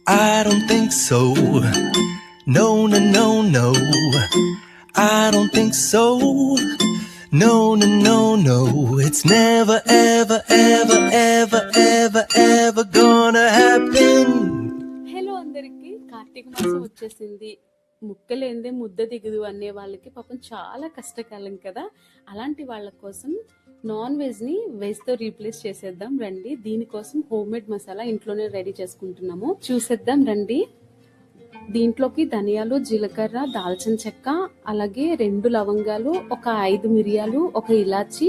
I don't think so. No, no, no, no. I don't think so. No, no, no, no. It's never, ever, ever, ever, ever, ever gonna happen. Hello అందరికి, కార్తీక మాసం వచ్చేసింది. ముక్కలేందే ముద్ద దిగుదు అనే వాళ్ళకి పాపం చాలా కష్టకాలం కదా. అలాంటి వాళ్ళ కోసం నాన్ వెజ్ ని వెజ్ తో రీప్లేస్ చేసేద్దాం రండి. దీనికోసం హోమ్ మేడ్ మసాలా ఇంట్లోనే రెడీ చేసుకుంటున్నాము, చూసేద్దాం రండి. దీంట్లోకి ధనియాలు, జీలకర్ర, దాల్చిన చెక్క, అలాగే 2 లవంగాలు, ఒక 5 మిరియాలు, ఒక ఇలాచి,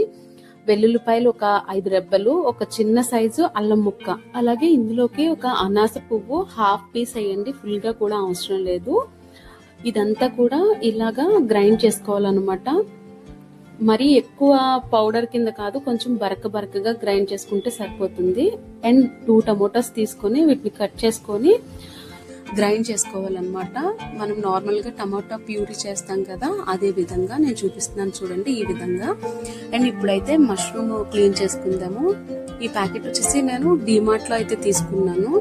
వెల్లుల్లిపాయలు ఒక 5 రెబ్బలు, ఒక చిన్న సైజు అల్లం ముక్క, అలాగే ఇందులోకి ఒక అనాస పువ్వు హాఫ్ పీస్ వేయండి, ఫుల్ గా కూడా అవసరం లేదు. ఇదంతా కూడా ఇలాగా గ్రైండ్ చేసుకోవాలన్నమాట. మరి ఎక్కువ పౌడర్ కింద కాదు, కొంచెం బరకగా గ్రైండ్ చేసుకుంటే సరిపోతుంది. అండ్ 2 టమోటాస్ తీసుకొని వీటిని కట్ చేసుకొని గ్రైండ్ చేసుకోవాలన్నమాట. మనం నార్మల్ గా టమాటా ప్యూరీ చేస్తాం కదా, అదే విధంగా నేను చూపిస్తున్నాను చూడండి, ఈ విధంగా. అండ్ ఇప్పుడైతే మష్రూమ్ క్లీన్ చేసుకుందాము. ఈ ప్యాకెట్ వచ్చేసి నేను డిమార్ట్ లో అయితే తీసుకున్నాను.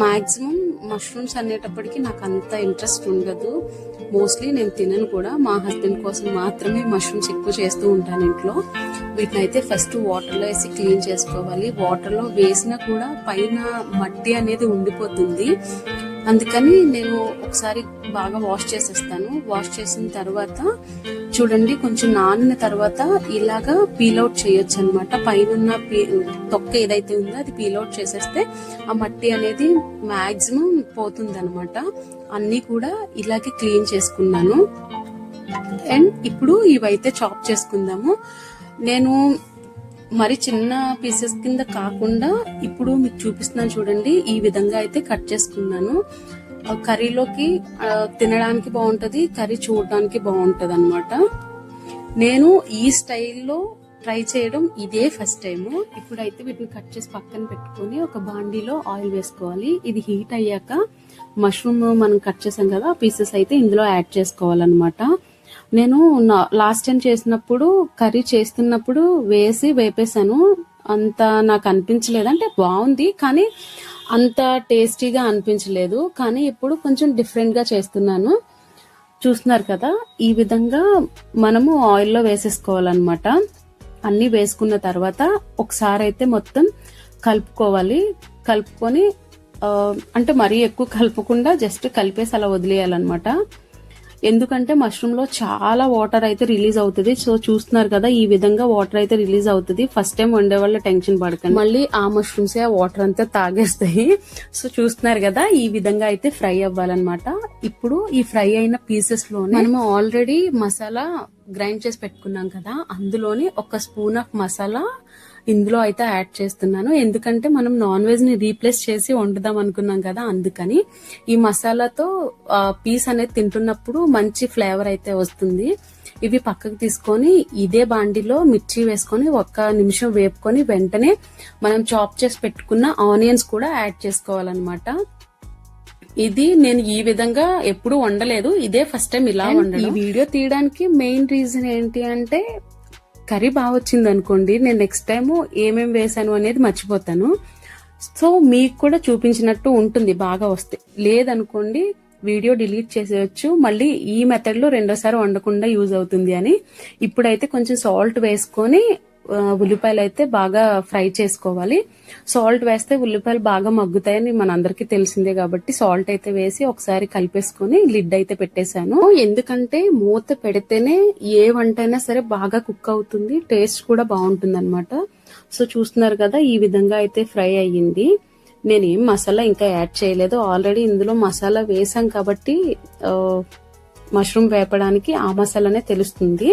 మాక్సిమం మష్రూమ్స్ అనేటప్పటికి నాకు అంత ఇంట్రెస్ట్ ఉండదు, మోస్ట్లీ నేను తినను కూడా. మా హస్బెండ్ కోసం మాత్రమే మష్రూమ్స్ ఎక్కువ చేస్తూ ఉంటాను ఇంట్లో. వీటిని అయితే ఫస్ట్ వాటర్ లో వేసి క్లీన్ చేసుకోవాలి. వాటర్ లో వేసినా కూడా పైన మట్టి అనేది ఉండిపోతుంది, అందుకని నేను ఒకసారి బాగా వాష్ చేసేస్తాను. వాష్ చేసిన తర్వాత చూడండి, కొంచెం నానిన తర్వాత ఇలాగా పీల్ అవుట్ చేయొచ్చు అనమాట. పైన తొక్క ఏదైతే ఉందో అది పీల్ అవుట్ చేసేస్తే ఆ మట్టి అనేది మాక్సిమం పోతుంది అనమాట. అన్ని కూడా ఇలాగే క్లీన్ చేసుకున్నాను. అండ్ ఇప్పుడు ఇవైతే చాప్ చేసుకుందాము. నేను మరి చిన్న పీసెస్ కింద కాకుండా ఇప్పుడు మీకు చూపిస్తున్నాను చూడండి, ఈ విధంగా అయితే కట్ చేసుకున్నాను. కర్రీలోకి తినడానికి బాగుంటది, కర్రీ చూడడానికి బాగుంటది అనమాట. నేను ఈ స్టైల్లో ట్రై చేయడం ఇదే ఫస్ట్ టైం. ఇప్పుడైతే వీటిని కట్ చేసి పక్కన పెట్టుకొని ఒక బాండీలో ఆయిల్ వేసుకోవాలి. ఇది హీట్ అయ్యాక మష్రూమ్ మనం కట్ చేసాం కదా, పీసెస్ అయితే ఇందులో యాడ్ చేసుకోవాలన్నమాట. నేను లాస్ట్ టైం చేసినప్పుడు కర్రీ చేస్తున్నప్పుడు వేపేసాను, అంత నాకు అనిపించలేదు. అంటే బాగుంది కానీ అంత టేస్టీగా అనిపించలేదు. కానీ ఇప్పుడు కొంచెం డిఫరెంట్ గా చేస్తున్నాను, చూస్తున్నారు కదా. ఈ విధంగా మనము ఆయిల్లో వేసేసుకోవాలన్నమాట. అన్ని వేసుకున్న తర్వాత ఒకసారి అయితే మొత్తం కలుపుకోవాలి. కలుపుకొని అంటే మరీ ఎక్కువ కలుపుకుండా జస్ట్ కలిపేసి అలా వదిలేయాలన్నమాట. ఎందుకంటే మష్రూమ్ లో చాలా వాటర్ అయితే రిలీజ్ అవుతుంది. సో చూస్తున్నారు కదా, ఈ విధంగా వాటర్ అయితే రిలీజ్ అవుతుంది. ఫస్ట్ టైం వండే వాళ్ళ టెన్షన్ పడకండి, మళ్ళీ ఆ మష్రూమ్స్ ఆ వాటర్ అంతా తాగేస్తాయి. సో చూస్తున్నారు కదా, ఈ విధంగా అయితే ఫ్రై అవ్వాలన్నమాట. ఇప్పుడు ఈ ఫ్రై అయిన పీసెస్ లో మనము ఆల్రెడీ మసాలా గ్రైండ్ చేసి పెట్టుకున్నాం కదా, అందులోని 1 స్పూన్ ఆఫ్ మసాలా ఇందులో అయితే యాడ్ చేస్తున్నాను. ఎందుకంటే మనం నాన్ వెజ్ ని రీప్లేస్ చేసి వండుదాం అనుకున్నాం కదా, అందుకని. ఈ మసాలాతో పీస్ అనేది తింటున్నప్పుడు మంచి ఫ్లేవర్ అయితే వస్తుంది. ఇవి పక్కకు తీసుకొని ఇదే బాండిలో మిర్చి వేసుకొని 1 నిమిషం వేపుకొని వెంటనే మనం చాప్ చేసి పెట్టుకున్న ఆనియన్స్ కూడా యాడ్ చేసుకోవాలన్నమాట. ఇది నేను ఈ విధంగా ఎప్పుడు వండలేదు, ఇదే ఫస్ట్ టైం ఇలా వండడం. ఈ వీడియో తీయడానికి మెయిన్ రీజన్ ఏంటి అంటే, కర్రీ బాగా వచ్చింది అనుకోండి, నేను నెక్స్ట్ టైం ఏమేమి వేసాను అనేది మర్చిపోతాను. సో మీకు కూడా చూపించినట్టు ఉంటుంది బాగా వస్తే. లేదనుకోండి వీడియో డిలీట్ చేసేయచ్చు, మళ్ళీ ఈ మెథడ్ లో రెండోసారి వండకుండా యూజ్ అవుతుంది అని. ఇప్పుడైతే కొంచెం సాల్ట్ వేసుకొని ఉల్లిపాయలు అయితే బాగా ఫ్రై చేసుకోవాలి. సాల్ట్ వేస్తే ఉల్లిపాయలు బాగా మగ్గుతాయని మనందరికీ తెలిసిందే కాబట్టి సాల్ట్ అయితే వేసి ఒకసారి కలిపేసుకొని లిడ్ అయితే పెట్టేశాను. ఎందుకంటే మూత పెడితేనే ఏ వంట అయినా సరే బాగా కుక్ అవుతుంది, టేస్ట్ కూడా బాగుంటుంది అనమాట. సో చూస్తున్నారు కదా, ఈ విధంగా అయితే ఫ్రై అయ్యింది. నేనేం మసాలా ఇంకా యాడ్ చేయలేదు, ఆల్రెడీ ఇందులో మసాలా వేసాం కాబట్టి మష్రూమ్ వేపడానికి ఆ మసాలానే తెలుస్తుంది.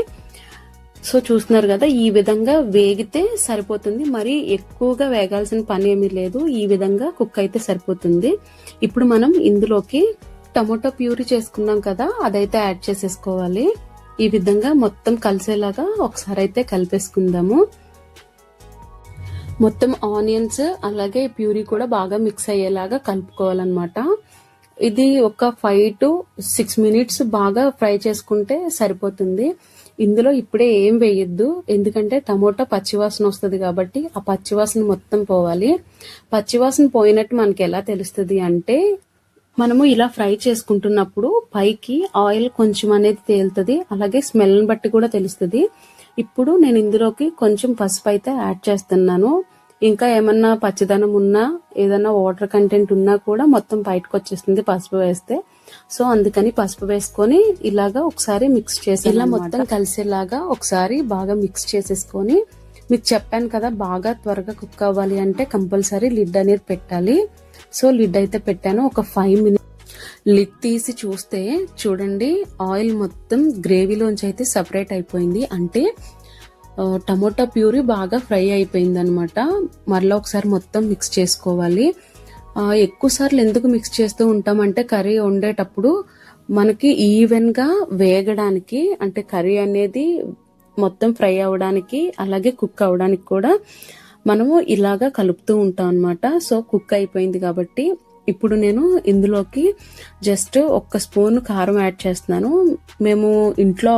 సో చూస్తున్నారు కదా, ఈ విధంగా వేగితే సరిపోతుంది, మరి ఎక్కువగా వేగాల్సిన పని ఏమీ లేదు. ఈ విధంగా కుక్ అయితే సరిపోతుంది. ఇప్పుడు మనం ఇందులోకి టమోటా ప్యూరీ చేసుకున్నాం కదా, అదైతే యాడ్ చేసేసుకోవాలి. ఈ విధంగా మొత్తం కలిసేలాగా ఒకసారి అయితే కలిపేసుకుందాము. మొత్తం ఆనియన్స్ అలాగే ప్యూరీ కూడా బాగా మిక్స్ అయ్యేలాగా కలుపుకోవాలన్నమాట. ఇది ఒక 5 to 6 minutes బాగా ఫ్రై చేసుకుంటే సరిపోతుంది. ఇందులో ఇప్పుడే ఏం వేయొద్దు, ఎందుకంటే టమోటా పచ్చివాసన వస్తుంది కాబట్టి ఆ పచ్చివాసన మొత్తం పోవాలి. పచ్చివాసన పోయినట్టు మనకి ఎలా తెలుస్తుంది అంటే, మనము ఇలా ఫ్రై చేసుకుంటున్నప్పుడు పైకి ఆయిల్ కొంచెం అనేది తేలుతుంది, అలాగే స్మెల్ని బట్టి కూడా తెలుస్తుంది. ఇప్పుడు నేను ఇందులోకి కొంచెం పసుపు అయితే యాడ్ చేస్తున్నాను. ఇంకా ఏమన్నా పచ్చిదనం ఉన్నా, ఏదన్నా వాటర్ కంటెంట్ ఉన్నా కూడా మొత్తం బయటకు వచ్చేస్తుంది పసుపు వేస్తే. సో అందుకని పసుపు వేసుకొని ఇలాగా ఒకసారి మిక్స్ చేసి, ఇలా మొత్తం కలిసేలాగా ఒకసారి బాగా మిక్స్ చేసేసుకొని, మీకు చెప్పాను కదా బాగా త్వరగా కుక్ అవ్వాలి అంటే కంపల్సరీ లిడ్ అనేది పెట్టాలి. సో లిడ్ అయితే పెట్టాను. ఒక 5 minutes లిడ్ తీసి చూస్తే చూడండి, ఆయిల్ మొత్తం గ్రేవీలోంచి అయితే సపరేట్ అయిపోయింది. అంటే టమోటా ప్యూరీ బాగా ఫ్రై అయిపోయింది అనమాట. మరలా ఒకసారి మొత్తం మిక్స్ చేసుకోవాలి. ఎక్కువ సార్లు ఎందుకు మిక్స్ చేస్తూ ఉంటామంటే, కర్రీ వండేటప్పుడు మనకి ఈవెన్ గా వేగడానికి, అంటే కర్రీ అనేది మొత్తం ఫ్రై అవడానికి అలాగే కుక్ అవడానికి కూడా మనము ఇలాగా కలుపుతూ ఉంటాం అనమాట. సో కుక్ అయిపోయింది కాబట్టి ఇప్పుడు నేను ఇందులోకి జస్ట్ 1 స్పూన్ కారం యాడ్ చేస్తున్నాను. మేము ఇంట్లో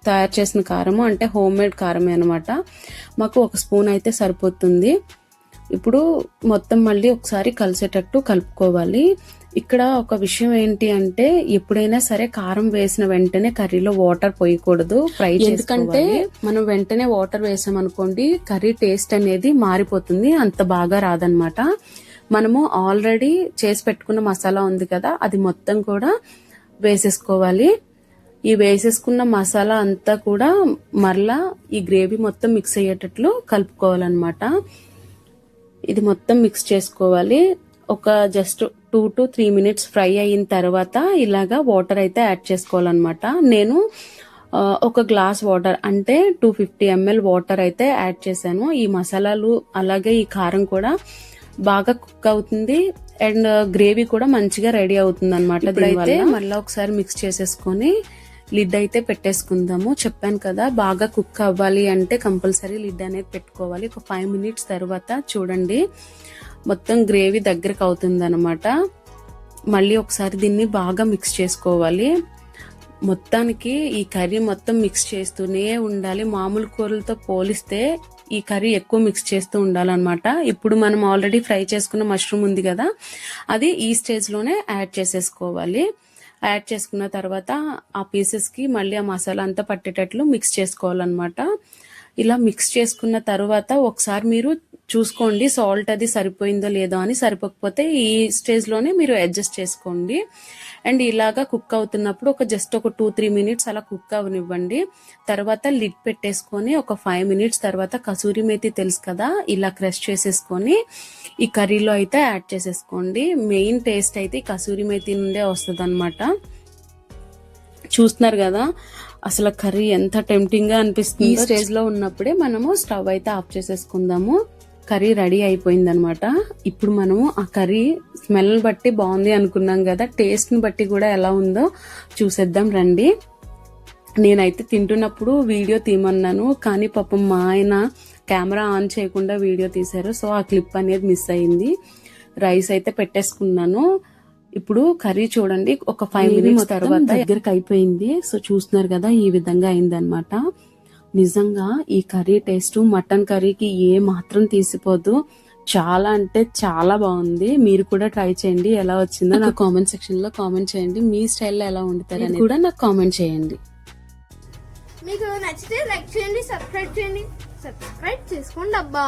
తయారు చేసిన కారము, అంటే హోమ్ మేడ్ కారమే అనమాట. మాకు 1 స్పూన్ అయితే సరిపోతుంది. ఇప్పుడు మొత్తం మళ్ళీ ఒకసారి కలిసేటట్టు కలుపుకోవాలి. ఇక్కడ ఒక విషయం ఏంటి అంటే, ఎప్పుడైనా సరే కారం వేసిన వెంటనే కర్రీలో వాటర్ పోయకూడదు ఫ్రై, ఎందుకంటే మనం వెంటనే వాటర్ వేసామనుకోండి కర్రీ టేస్ట్ అనేది మారిపోతుంది, అంత బాగా రాదనమాట. మనము ఆల్రెడీ చేసి పెట్టుకున్న మసాలా ఉంది కదా, అది మొత్తం కూడా వేసేసుకోవాలి. ఈ వేసేసుకున్న మసాలా అంతా కూడా మరలా ఈ గ్రేవీ మొత్తం మిక్స్ అయ్యేటట్లు కలుపుకోవాలన్నమాట. ఇది మొత్తం మిక్స్ చేసుకోవాలి. ఒక జస్ట్ 2 to 3 minutes ఫ్రై అయిన తర్వాత ఇలాగా వాటర్ అయితే యాడ్ చేసుకోవాలన్నమాట. నేను 1 గ్లాస్ వాటర్, అంటే 250 ml వాటర్ అయితే యాడ్ చేశాను. ఈ మసాలాలు అలాగే ఈ కారం కూడా బాగా కుక్ అవుతుంది అండ్ గ్రేవీ కూడా మంచిగా రెడీ అవుతుంది అనమాట. ఇప్పుడైతే మళ్ళీ ఒకసారి మిక్స్ చేసేసుకొని లిడ్ అయితే పెట్టేసుకుందాము. చెప్పాను కదా బాగా కుక్ అవ్వాలి అంటే కంపల్సరీ లిడ్ అనేది పెట్టుకోవాలి. ఒక 5 minutes తర్వాత చూడండి మొత్తం గ్రేవీ దగ్గరకు అవుతుంది అనమాట. మళ్ళీ ఒకసారి దీన్ని బాగా మిక్స్ చేసుకోవాలి. మొత్తానికి ఈ కర్రీ మొత్తం మిక్స్ చేస్తూనే ఉండాలి. మామూలు కూరలతో పోలిస్తే ఈ కర్రీ ఎక్కువ మిక్స్ చేస్తూ ఉండాలన్నమాట. ఇప్పుడు మనం ఆల్రెడీ ఫ్రై చేసుకున్న మష్రూమ్ ఉంది కదా, అది ఈ స్టేజ్ లోనే యాడ్ చేసేసుకోవాలి. యాడ్ చేసుకున్న తర్వాత ఆ పీసెస్ కి మళ్ళీ ఆ మసాలా అంతా పట్టేటట్లు మిక్స్ చేసుకోవాలన్నమాట. ఇలా మిక్స్ చేసుకున్న తర్వాత ఒకసారి మీరు చూసుకోండి సాల్ట్ అది సరిపోయిందో లేదో అని. సరిపోకపోతే ఈ స్టేజ్ లోనే మీరు అడ్జస్ట్ చేసుకోండి. అండ్ ఇలాగా కుక్ అవుతున్నప్పుడు జస్ట్ ఒక 2-3 minutes అలా కుక్ అవనివ్వండి. తర్వాత లిడ్ పెట్టేసుకొని ఒక 5 minutes తర్వాత కసూరి మేతి తెలుసు కదా, ఇలా క్రష్ చేసేసుకొని ఈ కర్రీలో అయితే యాడ్ చేసేసుకోండి. మెయిన్ టేస్ట్ అయితే కసూరి మేతి నుండే వస్తుంది అనమాట. చూస్తున్నారు కదా అసలు కర్రీ ఎంత టెంప్టింగ్ గా అనిపిస్తుంది. ఈ స్టేజ్ లో ఉన్నప్పుడే మనము స్టవ్ అయితే ఆఫ్ చేసేసుకుందాము. కర్రీ రెడీ అయిపోయింది అనమాట. ఇప్పుడు మనము ఆ కర్రీ స్మెల్ బట్టి బాగుంది అనుకున్నాం కదా, టేస్ట్ ని బట్టి కూడా ఎలా ఉందో చూసేద్దాం రండి. నేనైతే తింటున్నప్పుడు వీడియో తీయమన్నాను, కానీ పాపం మా ఆయన కెమెరా ఆన్ చేయకుండా వీడియో తీశారు. సో ఆ క్లిప్ అనేది మిస్ అయింది. రైస్ అయితే పెట్టేసుకున్నాను. ఇప్పుడు కర్రీ చూడండి ఒక 5 minutes తర్వాత దగ్గరకు అయిపోయింది. సో చూస్తున్నారు కదా ఈ విధంగా అయిందనమాట. నిజంగా ఈ కర్రీ టేస్ట్ మటన్ కర్రీకి ఏ మాత్రం తీసిపోదు. చాలా అంటే చాలా బాగుంది. మీరు కూడా ట్రై చేయండి. ఎలా వచ్చిందో నాకు కామెంట్ సెక్షన్ లో కామెంట్ చేయండి. మీ స్టైల్లో ఎలా వండుతారని కూడా నాకు కామెంట్ చేయండి. మీకు నచ్చితే లైక్ చేయండి, సబ్స్క్రైబ్ చేసుకోండి అబ్బా.